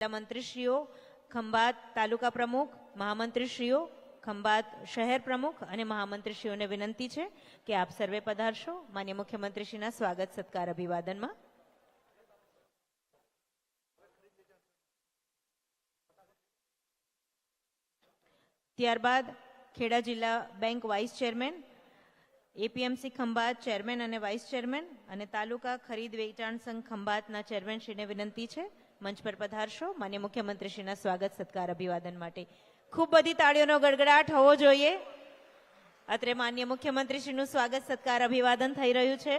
મંત્રીશ્રીઓ, ખંભાત તાલુકા પ્રમુખ, મહામંત્રીશ્રીઓ, ખંભાત શહેર પ્રમુખ અને મહામંત્રીશ્રીઓને વિનંતી છે કે આપ સર્વે પધારશો માનનીય મુખ્યમંત્રીશ્રીના સ્વાગત સત્કાર અભિવાદનમાં. ત્યારબાદ ખેડા જિલ્લા bank vice chairman, APMC Khambhat chairman અને વાઇસ ચેરમેન અને તાલુકા ખરીદ વેચાણ સંઘ ખંભાતના ચેરમેનશ્રીને વિનંતી છે મંચ પર પધારશો માનનીય મુખ્યમંત્રીશ્રીના સ્વાગત સત્કાર અભિવાદન માટે. ખૂબ બધી તાળીઓનો ગડગડાટ હોવો જોઈએ. અત્રે માનનીય મુખ્યમંત્રીશ્રીનું સ્વાગત સત્કાર અભિવાદન થઈ રહ્યું છે.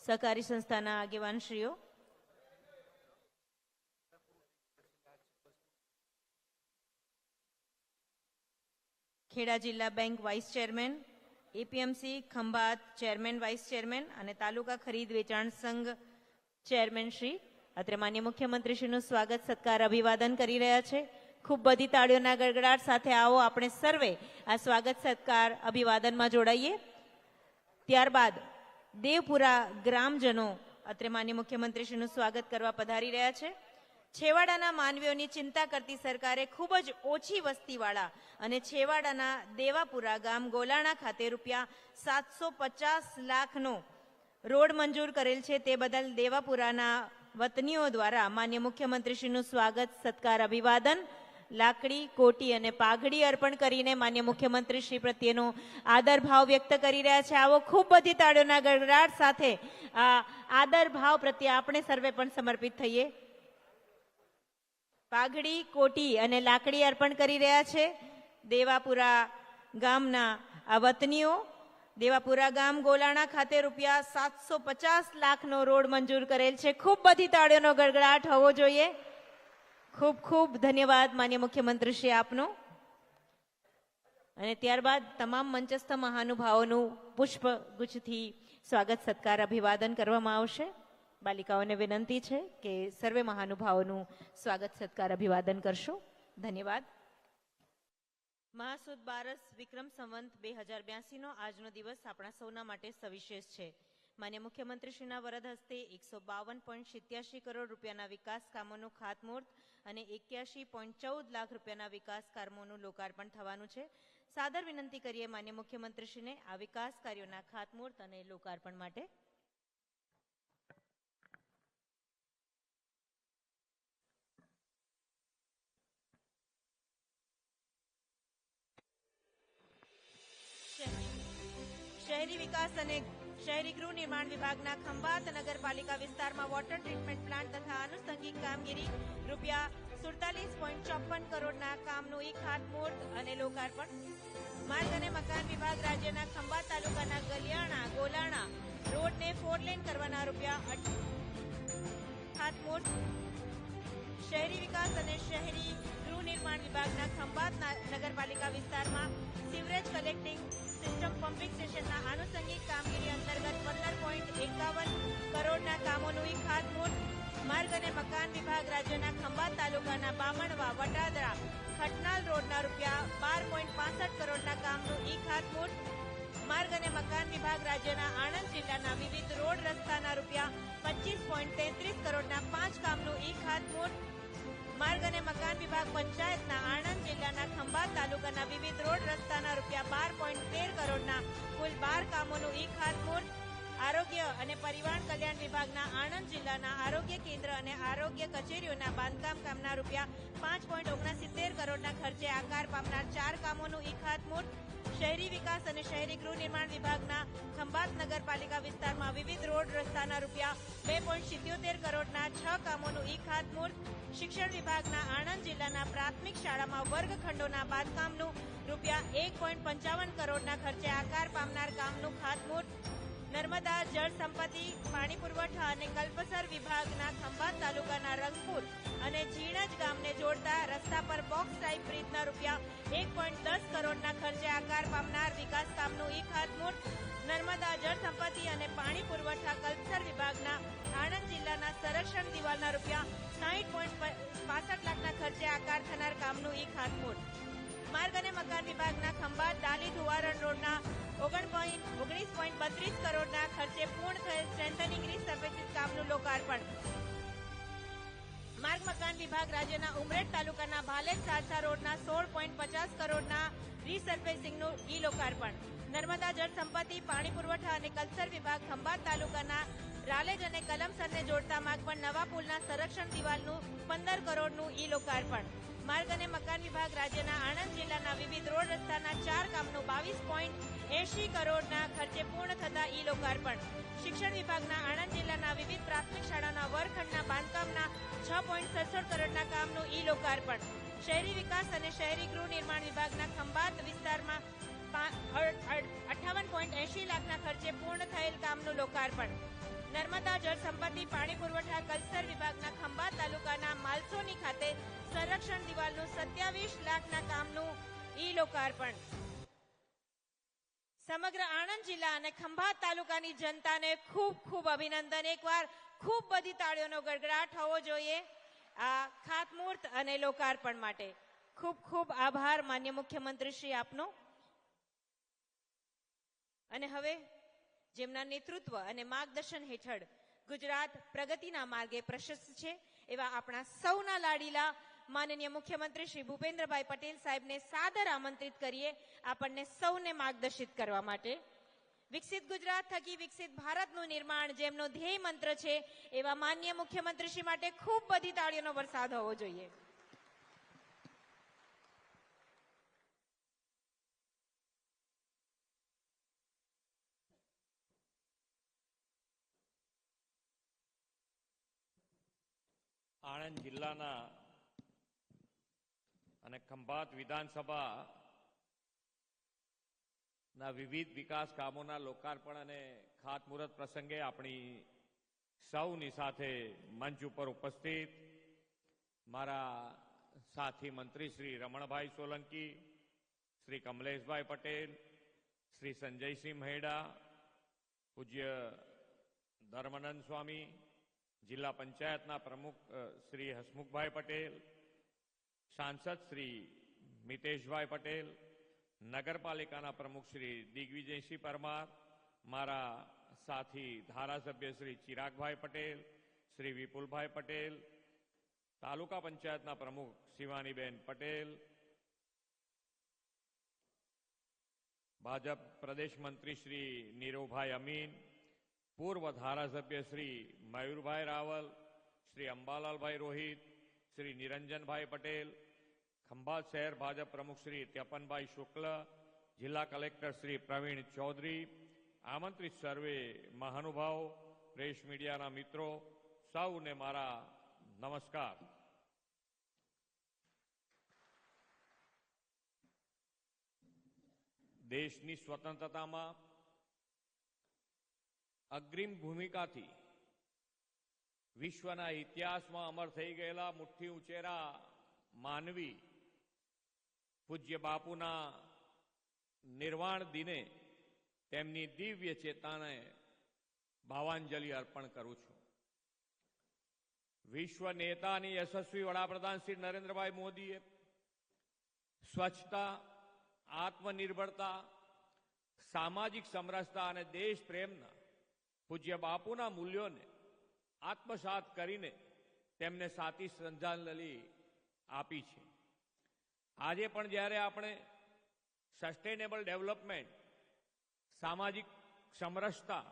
સહકારી સંસ્થાના આગેવાનશ્રીઓ, ખેડા જિલ્લા bank vice chairman, APMC Khambhat chairman vice chairman અને તાલુકા ખરીદ વેચાણ સંઘ ચેરમેન શ્રી અત્રે માનનીય મુખ્યમંત્રીશ્રીનું સ્વાગત સત્કાર અભિવાદન કરી રહ્યા છે. ખૂબ બધી તાળીઓના ગડગડાટ સાથે આવો આપણે સર્વે આ સ્વાગત સત્કાર અભિવાદનમાં જોડાઈએ. ત્યારબાદ દેવપુરા ગ્રામજનો અત્રે માનનીય મુખ્યમંત્રીશ્રીનું સ્વાગત કરવા પધારી રહ્યા છે. છેવાડાના માનવીઓની ચિંતા કરતી સરકારે ખૂબ જ ઓછી વસ્તીવાળા અને છેવાડાના દેવાપુરા ગામ ગોલાણા ખાતે ₹750 લાખનો રોડ મંજૂર કરેલ છે. તે બદલ દેવાપુરાના વતનીઓ દ્વારા માનનીય મુખ્યમંત્રીશ્રીનું સ્વાગત સત્કાર અભિવાદન, લાકડી, કોટી અને પાઘડી અર્પણ કરીને માનનીય મુખ્યમંત્રીશ્રી પ્રત્યેનો આદર ભાવ વ્યક્ત કરી રહ્યા છે. આવો ખૂબ બધી તાળીઓના ગડગડાટ સાથે આ આદર ભાવ પ્રત્યે આપણે સર્વે પણ સમર્પિત થઈએ. પાઘડી, કોટી અને લાકડી અર્પણ કરી રહ્યા છે દેવાપુરા ગામના આ વતનીઓ. દેવાપુરા ગામ ગોલાણા ખાતે ₹750 લાખનો રોડ મંજૂર કરેલ છે. ખૂબ બધી તાળીઓનો ગડગડાટ હોવો જોઈએ. ખૂબ ખૂબ ધન્યવાદ માનનીય મુખ્યમંત્રીશ્રી આપનો. અને ત્યારબાદ તમામ મંચસ્થ મહાનુભાવોનું પુષ્પગુચ્છથી સ્વાગત સત્કાર અભિવાદન કરવામાં આવશે. બાલિકાઓને વિનંતી છે કે સર્વે મહાનુભાવોનું સ્વાગત સત્કાર અભિવાદન કરશો. ધન્યવાદ. મહાસુદ બારસ વિક્રમ સંવંત 2082નો આજનો દિવસ આપણા સૌના માટે સવિશેષ છે. માન્ય મુખ્યમંત્રીશ્રીના વરદ હસ્તે 152.87 કરોડ રૂપિયાના વિકાસ કામોનું ખાતમુહૂર્ત અને 81.14 લાખ રૂપિયાના વિકાસ કામોનું લોકાર્પણ થવાનું છે. સાદર વિનંતી કરીએ માન્ય મુખ્યમંત્રીશ્રીને આ વિકાસ કાર્યોના ખાતમુહૂર્ત અને લોકાર્પણ માટે. શહેરી વિકાસ અને શહેરી ગૃહ નિર્માણ વિભાગના ખંભાત નગરપાલિકા વિસ્તારમાં વોટર ટ્રીટમેન્ટ પ્લાન્ટ તથા આનુષંગિક કામગીરી ₹47.54 કરોડના કામનું ખાતમુહૂર્ત અને લોકાર્પણ. માર્ગ અને મકાન વિભાગ રાજ્યના ખંભાત તાલુકાના ગલિયાણા ગોલાણા રોડને 4 લેન કરવાના ખાતમુહૂર્ત. શહેરી વિકાસ અને શહેરી ગૃહ નિર્માણ વિભાગના ખંભાત નગરપાલિકા વિસ્તારમાં સીવરેજ કલેક્ટિંગ સિસ્ટમ પમ્પિંગ સ્ટેશનના આનુષંગિક કામગીરી અંતર્ગત 15.51 કરોડના કામોનું ખાતમુહૂર્ત. માર્ગ અને મકાન વિભાગ રાજ્યના ખંભાત તાલુકાના બામણવા વટાદરા ખટનાલ રોડના ₹12.65 કરોડના કામનું ખાતમુહૂર્ત. માર્ગ અને મકાન વિભાગ રાજ્યના આણંદ જિલ્લાના વિવિધ રોડ રસ્તાના ₹25.33 કરોડના 5 કામનું ખાતમુહૂર્ત. માર્ગ અને મકાન વિભાગ પંચાયતના આણંદ જિલ્લાના ખંભાત તાલુકાના વિવિધ રોડ રસ્તાના ₹12.13 કરોડના કુલ 12 કામોનું ખાતમુહૂર્ત. આરોગ્ય અને પરિવાર કલ્યાણ વિભાગના આણંદ જિલ્લાના આરોગ્ય કેન્દ્ર અને આરોગ્ય કચેરીઓના બાંધકામ કામના ₹5.69 કરોડના ખર્ચે આકાર પામનાર 4 કામોનું ખાતમુહૂર્ત. શહેરી વિકાસ અને શહેરી ગૃહ નિર્માણ વિભાગના ખંભાત નગરપાલિકા વિસ્તારમાં વિવિધ રોડ રસ્તાના ₹2.77 કરોડના 6 કામોનું ખાતમુહૂર્ત. શિક્ષણ વિભાગના આણંદ જિલ્લાના પ્રાથમિક શાળામાં વર્ગખંડોના બાંધકામનું ₹1.55 કરોડના ખર્ચે આકાર પામનાર કામનું ખાતમુહૂર્ત. નર્મદા જળ સંપત્તિ પાણી પુરવઠા અને કલ્પસર વિભાગના ખંભાત તાલુકાના રંગપુર અને ઝીણજ ગામને જોડતા રસ્તા પર બોક્સ ટાઈપ બ્રિજના ₹1.10 કરોડના ખર્ચે આકાર પામનાર વિકાસ કામનું ખાતમુહૂર્ત. નર્મદા જળ સંપત્તિ અને પાણી પુરવઠા કલ્પસર વિભાગના આણંદ જિલ્લાના સંરક્ષણ દિવાલના ₹60.65 લાખના ખર્ચે આકાર થનાર કામનું ખાતમુહૂર્ત. માર્ગ અને મકાન વિભાગના ખંભાત દાલી ધુવારણ રોડના 19.32 કરોડના ખર્ચે પૂર્ણ થયેલ સ્ટ્રેન્થનિંગ રીસર્ફેસિંગ કામનું લોકાર્પણ. માર્ગ મકાન વિભાગ રાજ્યના ઉમરેઠ તાલુકાના ભાલેજ સારસા રોડના 16.50 કરોડના રીસર્ફેસિંગનું ઈ લોકાર્પણ. નર્મદા જળ સંપત્તિ પાણી પુરવઠા અને કલ્ચર વિભાગ ખંભાત તાલુકાના રાલેજ અને કલમસરને જોડતા માર્ગ પર નવા પુલના સંરક્ષણ દિવાલનું 15 કરોડનું ઈ લોકાર્પણ. માર્ગ અને મકાન વિભાગ રાજ્યના આણંદ જિલ્લાના વિવિધ રોડ રસ્તાના 4 કામનું 22.80 કરોડના ખર્ચે પૂર્ણ થતા ઈ લોકાર્પણ. શિક્ષણ વિભાગના આણંદ જિલ્લાના વિવિધ પ્રાથમિક શાળાના વર્ગખંડના બાંધકામના 6.67 કરોડના કામનું ઈ લોકાર્પણ. શહેરી વિકાસ અને શહેરી ગૃહ નિર્માણ વિભાગના ખંભાત વિસ્તારમાં 58.80 લાખના ખર્ચે પૂર્ણ થયેલ કામનું લોકાર્પણ. નર્મદા જળ સંપત્તિ પાણી પુરવઠા કલ્ચર વિભાગના ખંભાત તાલુકાના માલસોની ખાતે સંરક્ષણ દિવાલનું 27 લાખના કામનું ઈ લોકાર્પણ. સમગ્ર આણંદ જિલ્લા અને ખંભાત તાલુકાની જનતાને ખૂબ ખૂબ અભિનંદન. એકવાર ખૂબ બધી તાળીઓનો ગડગડાટ હોવો જોઈએ આ ખાતમુહૂર્ત અને લોકાર્પણ માટે. ખૂબ ખૂબ આભાર માન્ય મુખ્યમંત્રી શ્રી આપનો. અને હવે જેમના નેતૃત્વ અને માર્ગદર્શન હેઠળ ગુજરાત પ્રગતિના માર્ગે પ્રશસ્ત છે એવા આપણા સૌના લાડીલા માનનીય મુખ્યમંત્રી શ્રી ભૂપેન્દ્રભાઈ પટેલ સાહેબને સાદર આમંત્રિત કરીએ આપણને સૌને માર્ગદર્શિત કરવા માટે. વિકસિત ગુજરાત થકી વિકસિત ભારતનું નિર્માણ જેમનો ધ્યેય મંત્ર છે એવા માનનીય મુખ્યમંત્રી શ્રી માટે ખૂબ બધી તાળીઓનો વરસાદ હોવો જોઈએ. આણંદ જિલ્લાના અને ખંભાત વિધાનસભા ના વિવિધ વિકાસ કામોના લોકાર્પણ અને ખાતમુહૂર્ત પ્રસંગે આપણી સૌની સાથે મંચ ઉપર ઉપસ્થિત મારા સાથી મંત્રી શ્રી રમણભાઈ સોલંકી, શ્રી કમલેશભાઈ પટેલ, શ્રી સંજયસિંહ મહેડા, પૂજ્ય ધર્માનંદ સ્વામી, જિલ્લા પંચાયતના પ્રમુખ શ્રી હસમુખભાઈ પટેલ, સાંસદ શ્રી મિતેશભાઈ પટેલ, નગરપાલિકાના પ્રમુખ શ્રી દિગ્વિજયસિંહ પરમાર, મારા સાથી ધારાસભ્ય શ્રી ચિરાગભાઈ પટેલ, શ્રી વિપુલભાઈ પટેલ, તાલુકા પંચાયતના પ્રમુખ શિવાનીબેન પટેલ, ભાજપ પ્રદેશ મંત્રી શ્રી નીરુભાઈ અમીન, પૂર્વ ધારાસભ્ય શ્રી મયુરભાઈ રાવલ, શ્રી અંબાલાલભાઈ રોહિત, શ્રી નિરંજનભાઈ પટેલ, ખંભાત શહેર ભાજપ પ્રમુખ શ્રી ત્યપનભાઈ શુક્લ, જિલ્લા કલેક્ટર શ્રી પ્રવીણ ચૌધરી, આમંત્રિત સર્વે મહાનુભાવો, પ્રેસ મીડિયાના મિત્રો, સૌને મારા નમસ્કાર. દેશની સ્વતંત્રતામાં અગ્રીમ ભૂમિકાથી વિશ્વના ઇતિહાસમાં અમર થઈ ગયેલા મુઠ્ઠી ઉંચેરા માનવી પૂજ્ય બાપુના નિર્વાણ દિને તેમની દિવ્ય ચેતનાને ભાવાંજલિ અર્પણ કરું છું. વિશ્વ નેતા અને યશસ્વી વડાપ્રધાન શ્રી નરેન્દ્રભાઈ મોદીએ સ્વચ્છતા, આત્મનિર્ભરતા, સામાજિક સમરસતા અને દેશ પ્રેમના પૂજ્ય બાપુના મૂલ્યોને આત્મસાત કરીને તેમને સાચી શ્રદ્ધાંજલિ આપી છે. આજે પણ જ્યારે આપણે સસ્ટેનેબલ ડેવલપમેન્ટ, સામાજિક સમરસતા,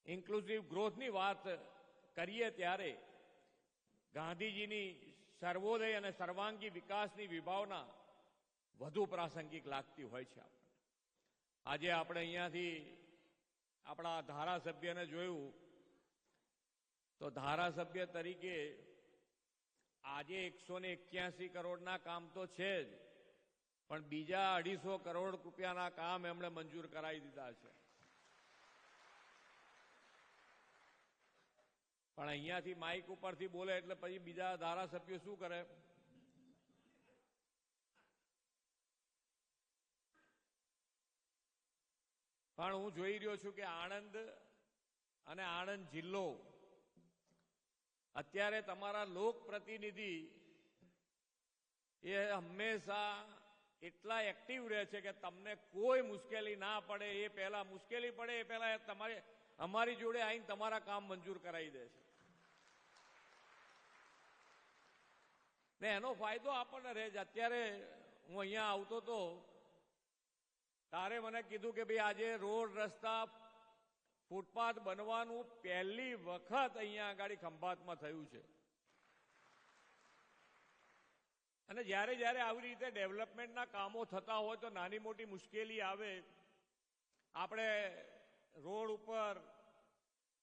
ઇન્ક્લુઝિવ ગ્રોથની વાત કરીએ ત્યારે ગાંધીજીની સર્વોદય અને સર્વાંગી વિકાસની વિભાવના વધુ પ્રાસંગિક લાગતી હોય છે. આજે આપણે અહીંયાથી આપણા ધારાસભ્યને જોયું તો ધારાસભ્ય તરીકે આજે 181 કરોડના કામ તો છે જ, પણ બીજા 250 કરોડ રૂપિયાના કામ એમણે મંજૂર કરાવી દીધા છે. પણ અહીંયાથી માઇક ઉપરથી બોલે એટલે પછી બીજા ધારાસભ્યો શું કરે? પણ હું જોઈ રહ્યો છું કે આણંદ અને આણંદ જિલ્લો અત્યારે તમારા લોકપ્રતિનિધિ એ હંમેશા એટલા એક્ટિવ રહે છે કે તમને કોઈ મુશ્કેલી ના પડે એ પહેલા, મુશ્કેલી પડે એ પહેલા તમારે અમારી જોડે આવીને તમારા કામ મંજૂર કરાવી દે છે. ને એનો ફાયદો આપણને રહે છે. અત્યારે હું અહીંયા આવતો હતો તારે મને કીધું કે ભાઈ આજે રોડ રસ્તા ફૂટપાથ બનવાનું પહેલી વખત અહીંયા આગળ ખંભાતમાં થયું છે. અને જ્યારે જ્યારે આવી રીતે ડેવલપમેન્ટના કામો થતા હોય તો નાની મોટી મુશ્કેલી આવે. આપણે રોડ ઉપર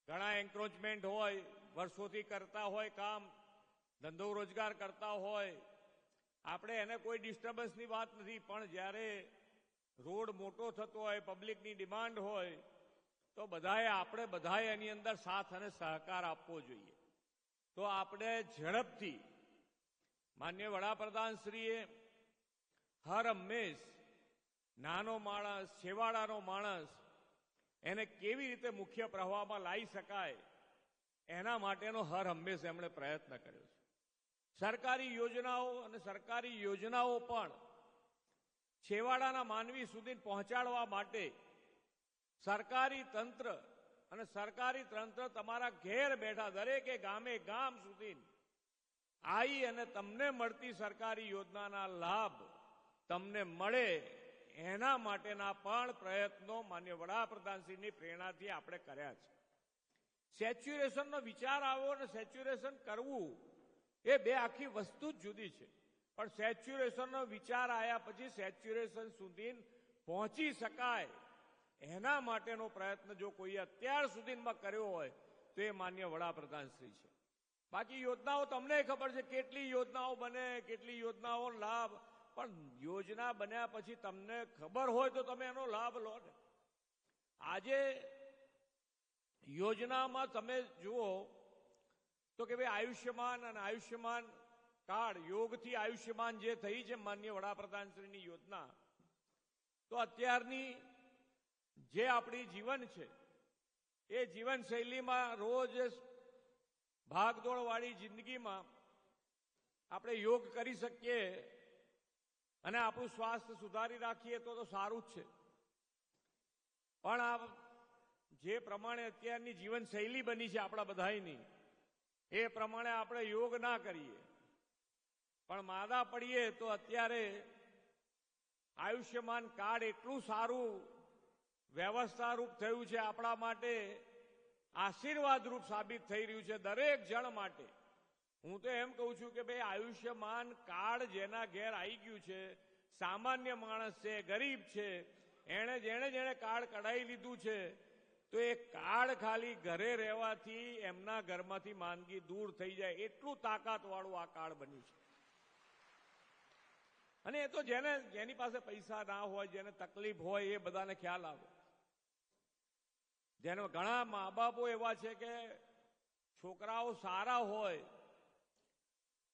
ઘણા એન્ક્રોચમેન્ટ હોય, વર્ષોથી કરતા હોય કામ, ધંધો રોજગાર કરતા હોય, આપણે એને કોઈ ડિસ્ટર્બન્સની વાત નથી. પણ જ્યારે રોડ મોટો થતો હોય, પબ્લિકની ડિમાન્ડ હોય, તો આપણે બધાએ એની અંદર સાથ અને સહકાર આપવો જોઈએ. તો આપણે ઝડપથી માન્ય વડાપ્રધાનશ્રીએ હર હંમેશ નાનો માણસ, છેવાડાનો માણસ એને કેવી રીતે મુખ્ય પ્રવાહમાં લાવી શકાય એના માટેનો હર હંમેશ એમણે પ્રયત્ન કર્યો છે. સરકારી યોજનાઓ અને સરકારી યોજનાઓ પણ છેવાડાના માનવી સુધી પહોંચાડવા માટે સરકારી તંત્ર અને સરકારી તંત્ર તમારા ઘેર બેઠા દરેકે ગામે ગામ સુધી આવી અને તમને મળતી સરકારી યોજનાના લાભ તમને મળે એના માટેના પણ પ્રયત્નો માન્ય વડાપ્રધાનશ્રીની પ્રેરણાથી આપણે કર્યા છે. સેચ્યુરેશનનો વિચાર આવ્યો અને સેચ્યુરેશન કરવું એ બે આખી વસ્તુ જ જુદી છે. પણ સેચ્યુરેશનનો વિચાર આવ્યા પછી સેચ્યુરેશન સુધી પહોંચી શકાય એના માટેનો પ્રયત્ન જો કોઈ અત્યાર સુધીમાં કર્યો હોય તો એ માન્ય વડાપ્રધાનશ્રી છે. બાકી યોજનાઓ તમને ખબર છે, કેટલી યોજનાઓ બને, કેટલી યોજનાઓ લાભ, પણ યોજના બન્યા પછી તમને ખબર હોય તો તમે એનો લાભ લો ને. આજે યોજનામાં તમે જુઓ તો કે ભાઈ આયુષ્યમાન અને આયુષ્યમાન કાર્ડ, યોગથી આયુષ્યમાન જે થઈ છે માન્ય વડાપ્રધાનશ્રીની યોજના, તો અત્યારની જે આપણી જીવન છે એ જીવનશૈલીમાં રોજ ભાગદોડવાળી જિંદગીમાં આપણે યોગ કરી શકીએ અને આપણું સ્વાસ્થ્ય સુધારી રાખીએ તો સારું જ છે. પણ આ જે પ્રમાણે અત્યારની જીવનશૈલી બની છે આપણા બધાની, એ પ્રમાણે આપણે યોગ ના કરીએ પણ માદા પડીએ તો અત્યારે આયુષ્યમાન કાર્ડ એટલું સારું વ્યવસ્થારૂપ થયું છે, આપણા માટે આશીર્વાદરૂપ સાબિત થઈ રહ્યું છે દરેક જણ માટે. હું તો એમ કહું છું કે ભાઈ આયુષ્યમાન કાર્ડ જેના ઘેર આવી ગયું છે, સામાન્ય માણસ છે, ગરીબ છે, જેણે કાર્ડ કઢાવી લીધું છે, તો એ કાર્ડ ખાલી ઘરે રહેવાથી એમના ઘરમાંથી માંદગી દૂર થઈ જાય એટલું તાકાતવાળું આ કાર્ડ બન્યું છે. અને એ તો જેની પાસે પૈસા ના હોય, જેને તકલીફ હોય એ બધાને ખ્યાલ આવે. જેને ઘણા મા બાપો એવા છે કે છોકરાઓ સારા હોય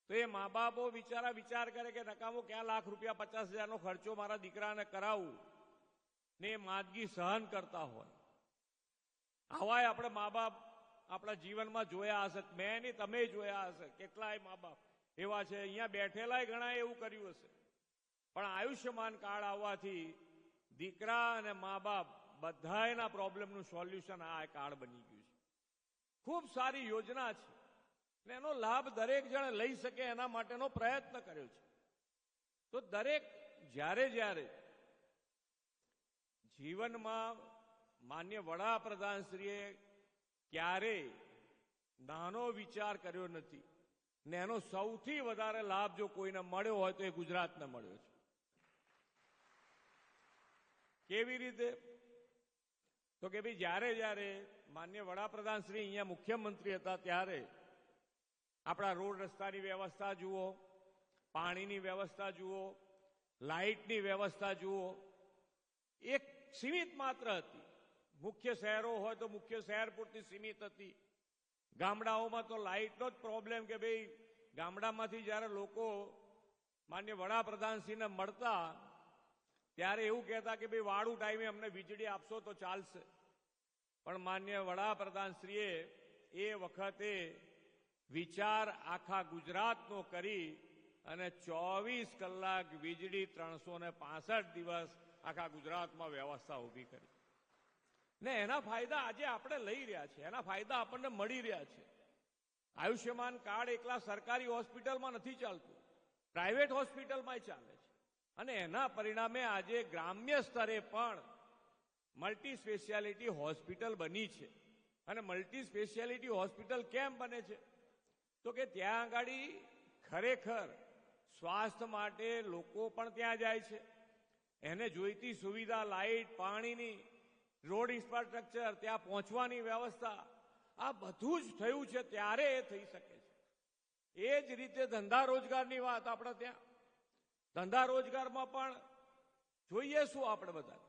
તો એ મા બાપો બિચારા વિચાર કરે કે નકામો ક્યાં લાખ રૂપિયા 50,000નો ખર્ચો મારા દીકરાને કરાવું, ને એ માંદગી સહન કરતા હોય. આવાય આપણે મા બાપ આપણા જીવનમાં જોયા હશે, મેં નહીં તમે જોયા હશે. કેટલાય મા બાપ એવા છે, અહીંયા બેઠેલાય ઘણા એવું કર્યું હશે. પણ આયુષ્યમાન કાર્ડ આવવાથી દીકરા અને મા બાપ બધાના પ્રોબ્લેમનું સોલ્યુશન આ કાર્ડ બની ગયું છે. ખૂબ સારી યોજના છે ને એનો લાભ દરેક જણ લઈ શકે એના માટેનો પ્રયત્ન કર્યો છે. તો દરેક જ્યારે જીવનમાં માન્ય વડાપ્રધાનશ્રીએ ક્યારેય નાનો વિચાર કર્યો નથી ને એનો સૌથી વધારે લાભ જો કોઈને મળ્યો હોય તો એ ગુજરાતને મળ્યો છે. કેવી રીતે? તો કે ભાઈ જ્યારે માન્ય વડાપ્રધાનશ્રી અહીંયા મુખ્યમંત્રી હતા ત્યારે આપણા રોડ રસ્તાની વ્યવસ્થા જુઓ, પાણીની વ્યવસ્થા જુઓ, લાઇટની વ્યવસ્થા જુઓ, એક સીમિત માત્ર હતી. મુખ્ય શહેરો હોય તો મુખ્ય શહેર પૂરતી સીમિત હતી. ગામડાઓમાં તો લાઇટનો જ પ્રોબ્લેમ કે ભાઈ ગામડામાંથી જ્યારે લોકો માન્ય વડાપ્રધાનશ્રીને મળતા ત્યારે એવું કહેતા કે ભાઈ વાળું ટાઈમે અમને વીજળી આપશો તો ચાલશે. પણ માન્ય વડાપ્રધાનશ્રીએ એ વખતે વિચાર આખા ગુજરાતનો કરી અને 24 કલાક વીજળી 365 દિવસ આખા ગુજરાતમાં વ્યવસ્થા ઊભી કરી. ને એના ફાયદા આજે આપણે લઈ રહ્યા છીએ, એના ફાયદા આપણને મળી રહ્યા છે. આયુષ્યમાન કાર્ડ એકલા સરકારી હોસ્પિટલમાં નથી ચાલતું, પ્રાઇવેટ હોસ્પિટલમાં ચાલે છે. અને એના પરિણામે આજે ગ્રામ્ય સ્તરે પણ મલ્ટી સ્પેશિયાલિટી હોસ્પિટલ બની છે. અને મલ્ટી સ્પેશિયાલિટી હોસ્પિટલ કેમ બને છે? તો કે ત્યાં આગળ ખરેખર સ્વાસ્થ્ય માટે લોકો પણ ત્યાં જાય છે. એને જોઈતી સુવિધા, લાઇટ, પાણીની, રોડ ઇન્ફ્રાસ્ટ્રક્ચર, ત્યાં પહોંચવાની વ્યવસ્થા, આ બધું જ થયું છે ત્યારે એ થઈ શકે છે. એ જ રીતે ધંધા રોજગારની વાત આપણે ત્યાં, ધંધા રોજગારમાં પણ જોઈએ શું આપણે બધા?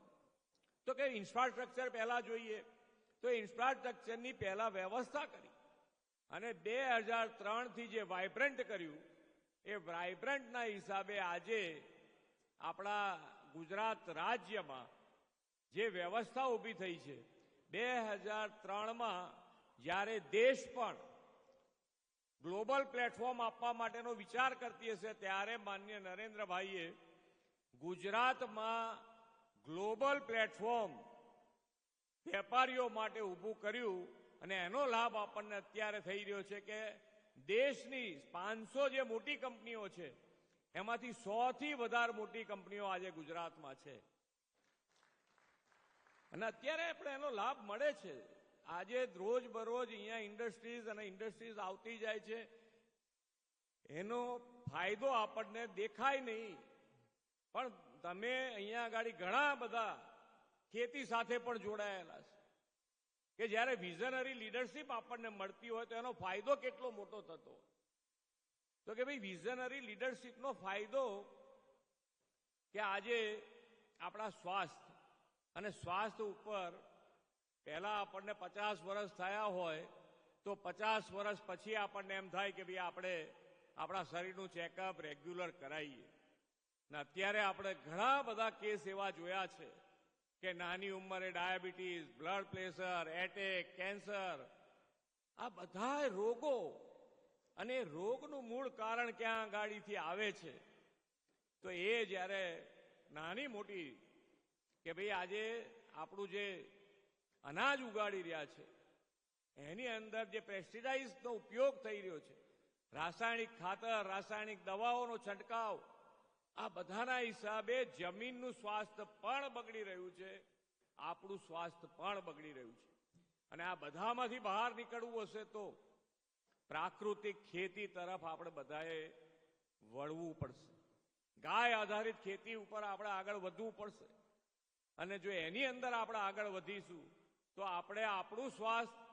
તો કે ઇન્ફ્રાસ્ટ્રક્ચર પહેલા જોઈએ, તો ઇન્ફ્રાસ્ટ્રક્ચરની પહેલા વ્યવસ્થા કરી અને 2003 થી જે વાઇબ્રન્ટ કર્યું, એ વાઇબ્રન્ટના હિસાબે આજે આપણા ગુજરાત રાજ્યમાં જે વ્યવસ્થા ઊભી થઈ છે, 2003માં જ્યારે દેશ પણ ગ્લોબલ પ્લેટફોર્મ આપવા માટેનો વિચાર કરતી હશે, ત્યારે માનનીય નરેન્દ્રભાઈએ ગુજરાતમાં ગ્લોબલ પ્લેટફોર્મ વેપારીઓ માટે ઊભું કર્યું. અને એનો લાભ આપણને અત્યારે થઈ રહ્યો છે કે દેશની 500 જે મોટી કંપનીઓ છે, એમાંથી 100થી વધારે મોટી કંપનીઓ આજે ગુજરાતમાં છે. અને અત્યારે આપણે એનો લાભ મળે છે. આજે રોજબરોજ અહીંયા ઇન્ડસ્ટ્રીઝ આવતી જાય છે. એનો ફાયદો આપણને દેખાય નહીં, પણ તમે અહીંયા આગળ ઘણા બધા ખેતી સાથે પણ જોડાયેલા છે કે જ્યારે વિઝનરી લીડરશીપ આપણને મળતી હોય તો એનો ફાયદો કેટલો મોટો થતો. તો કે ભાઈ વિઝનરી લીડરશીપનો ફાયદો કે આજે આપણા સ્વાસ્થ્ય અને સ્વાસ્થ્ય ઉપર પહેલા આપણને 50 વર્ષ થયા હોય તો 50 વર્ષ પછી આપણને એમ થાય કે ભાઈ આપણે આપણા શરીરનું ચેકઅપ રેગ્યુલર કરાવીએ. ને અત્યારે આપણે ઘણા બધા કેસ એવા જોયા છે કે નાની ઉંમરે diabetes, blood pressure, attack, cancer, આ બધા રોગો. અને રોગનું મૂળ કારણ ક્યાં ગાડીથી આવે છે? તો એ જ્યારે નાની મોટી કે ભાઈ આજે આપણું જે અનાજ ઉગાડી રહ્યા છે એની અંદર જે પેસ્ટિસાઇડ્સનો ઉપયોગ થઈ રહ્યો છે, રાસાયણિક ખાતર, રાસાયણિક દવાઓનો છંટકાવ, આ બધાના હિસાબે જમીનનું સ્વાસ્થ્ય પણ બગડી રહ્યું છે, આપણું સ્વાસ્થ્ય પણ બગડી રહ્યું છે. અને આ બધામાંથી બહાર નીકળવું હશે તો પ્રાકૃતિક ખેતી તરફ આપણે બધાએ વળવું પડશે. ગાય આધારિત ખેતી ઉપર આપણે આગળ વધવું પડશે. અને જો એની અંદર આપણે આગળ વધીશું તો આપણે આપણું સ્વાસ્થ્ય,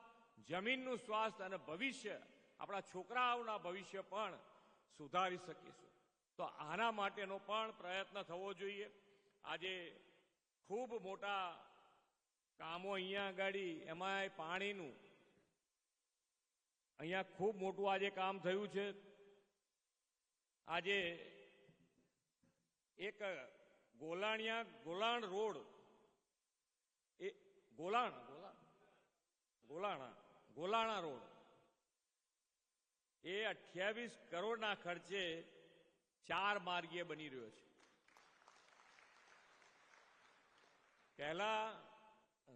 જમીનનું સ્વાસ્થ્ય અને ભવિષ્ય, આપણા છોકરાઓના ભવિષ્ય પણ સુધારી શકીશું. તો આના માટેનો પણ પ્રયત્ન થવો જોઈએ. આજે ખૂબ મોટા કામો અહીંયા આગળ, એમાં પાણીનું અહીંયા ખૂબ મોટું આજે કામ થયું છે. આજે એક ગોલાણ રોડ, એ ગોલાણા રોડ, એ 28 કરોડના ખર્ચે 4 માર્ગીય બની રહ્યો છે. પહેલા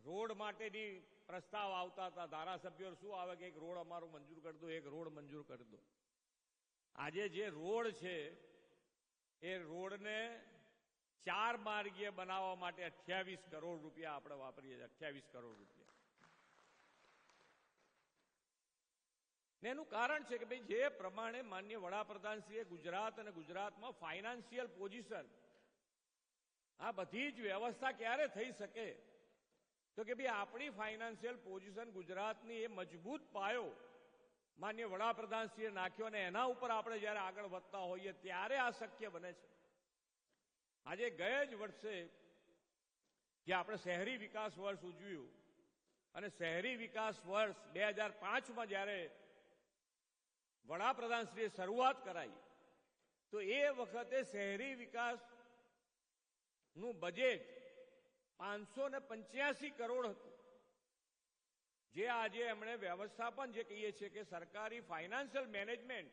રોડ માટેની પ્રસ્તાવ આવતા હતા, ધારાસભ્યો શું આવે કે એક રોડ અમારો મંજૂર કરી દો, એક રોડ મંજૂર કરી દો. આજે જે રોડ છે એ રોડને 4 માર્ગીય બનાવવા માટે 28 કરોડ રૂપિયા આપણે વાપરીએ છીએ. 28 કરોડ રૂપિયા. ને એનું કારણ છે કે ભાઈ જે પ્રમાણે માનનીય વડાપ્રધાનશ્રીએ ગુજરાત અને ગુજરાતમાં ફાઇનાન્શિયલ પોઝિશન, આ બધી જ વ્યવસ્થા ક્યારે થઈ શકે? તો કે ભાઈ આપણી ફાઇનાન્શિયલ પોઝિશન ગુજરાતની એ મજબૂત પાયો માનનીય વડાપ્રધાનશ્રીએ નાખ્યો અને એના ઉપર આપણે જ્યારે આગળ વધતા હોઈએ ત્યારે આ શક્ય બને છે. આજે ગયા જ વર્ષે જે આપણે શહેરી વિકાસ વર્ષ ઉજવ્યું અને શહેરી વિકાસ વર્ષ 2005માં જ્યારે વડાપ્રધાનશ્રીએ શરૂઆત કરાઈ તો એ વખતે શહેરી વિકાસનું બજેટ 585 કરોડ હતું. જે આજે એમણે વ્યવસ્થાપન જે કહીએ છીએ કે સરકારી ફાઇનાન્શિયલ મેનેજમેન્ટ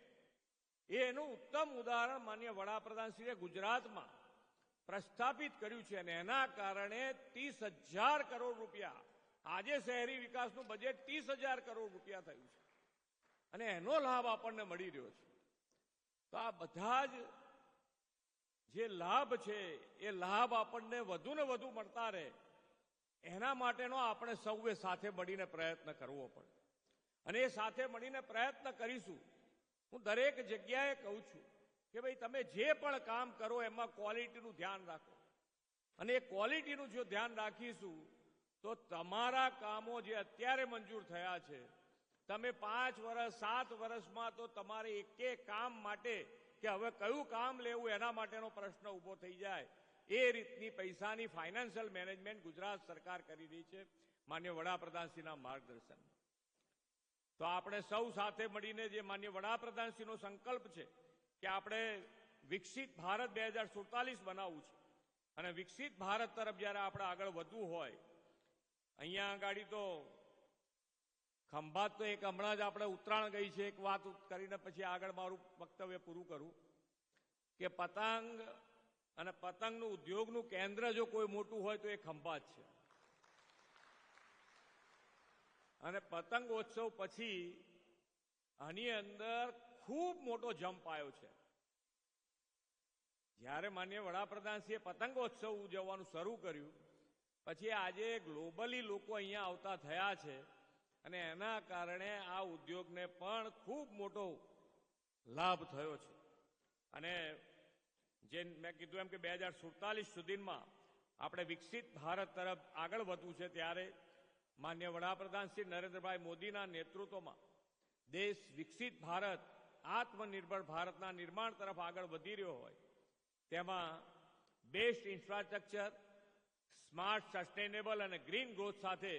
એનું ઉત્તમ ઉદાહરણ માન્ય વડાપ્રધાનશ્રીએ ગુજરાતમાં પ્રસ્થાપિત કર્યું છે અને એના કારણે 30,000 કરોડ રૂપિયા, આજે શહેરી વિકાસનું બજેટ 30,000 કરોડ રૂપિયા થયું છે અને એનો લાભ આપણને મળી રહ્યો છે. તો આ બધા જ જે લાભ છે એ લાભ આપણને વધુ ને વધુ મળતા રહે એના માટેનો આપણે સૌએ સાથે મળીને પ્રયત્ન કરવો પડે અને એ સાથે મળીને પ્રયત્ન કરીશું. હું દરેક જગ્યાએ કહું છું કે ભાઈ તમે જે પણ કામ કરો એમાં ક્વોલિટીનું ધ્યાન રાખો અને એ ક્વોલિટીનું જો ધ્યાન રાખીશું તો તમારા કામો જે અત્યારે મંજૂર થયા છે, તમે 5 વર્ષ 7 વર્ષમાં તો તમારે એક કામ માટે કે હવે કયું કામ લેવું એના માટેનો પ્રશ્ન ઉભો થઈ જાય એ રીતની પૈસાની ફાઇનાન્શિયલ મેનેજમેન્ટ ગુજરાત સરકાર કરી રહી છે માન્ય વડાપ્રધાનશ્રીના માર્ગદર્શન. તો આપણે સૌ સાથે મળીને જે માન્ય વડાપ્રધાનશ્રીનો સંકલ્પ છે કે આપણે વિકસિત ભારત 2047 બનાવવું છે અને વિકસિત ભારત તરફ જ્યારે આપણે આગળ વધવું હોય, અહીંયા આગળ તો ખંભાત તો એક હમણાં જ આપણે ઉત્તરાયણ ગઈ છે, એક વાત કરીને પછી આગળ મારું વક્તવ્ય પૂરું કરું કે પતંગ અને પતંગનું ઉદ્યોગનું કેન્દ્ર જો કોઈ મોટું હોય તો એ ખંભાત છે અને પતંગોત્સવ પછી આની અંદર ખૂબ મોટો જમ્પ આવ્યો છે. જ્યારે માન્ય વડાપ્રધાનશ્રીએ પતંગોત્સવ ઉજવવાનું શરૂ કર્યું પછી આજે ગ્લોબલી લોકો અહીંયા આવતા થયા છે અને એના કારણે આ ઉદ્યોગને પણ ખૂબ મોટો લાભ થયો છે. અને જે મેં કીધું એમ કે 2047 સુધીમાં આપણે વિકસિત ભારત તરફ આગળ વધવું છે ત્યારે માન્ય વડાપ્રધાન શ્રી નરેન્દ્રભાઈ મોદીના નેતૃત્વમાં દેશ વિકસિત ભારત, આત્મનિર્ભર ભારતના નિર્માણ તરફ આગળ વધી રહ્યો હોય તેમાં બેસ્ટ ઇન્ફ્રાસ્ટ્રક્ચર, સ્માર્ટ, સસ્ટેનેબલ અને ગ્રીન ગ્રોથ સાથે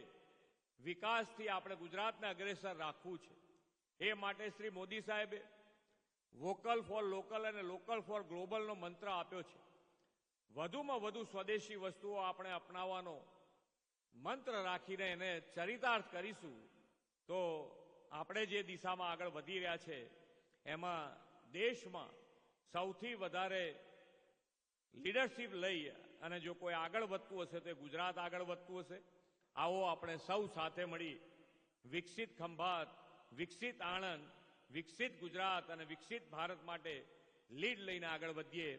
વિકાસથી આપણે ગુજરાતને અગ્રેસર રાખવું છે. એ માટે શ્રી મોદી સાહેબે વોકલ ફોર લોકલ અને લોકલ ફોર ગ્લોબલનો મંત્ર આપ્યો છે. વધુમાં વધુ સ્વદેશી વસ્તુઓ આપણે અપનાવવાનો મંત્ર રાખીને એને ચરિતાર્થ કરીશું તો આપણે જે દિશામાં આગળ વધી રહ્યા છે એમાં દેશમાં સૌથી વધારે લીડરશીપ લઈ અને જો કોઈ આગળ વધતું હશે તો ગુજરાત આગળ વધતું હશે. આવો આપણે સૌ સાથે મળી વિકસિત ખંભાત, વિકસિત આણંદ, વિકસિત ગુજરાત અને વિકસિત ભારત માટે લીડ લઈને આગળ વધીએ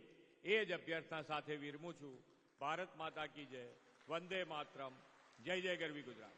એ જ અભ્યર્થના સાથે વિરમું છું. ભારત માતા કી જય, વંદે માતરમ, જય જય ગરવી ગુજરાત.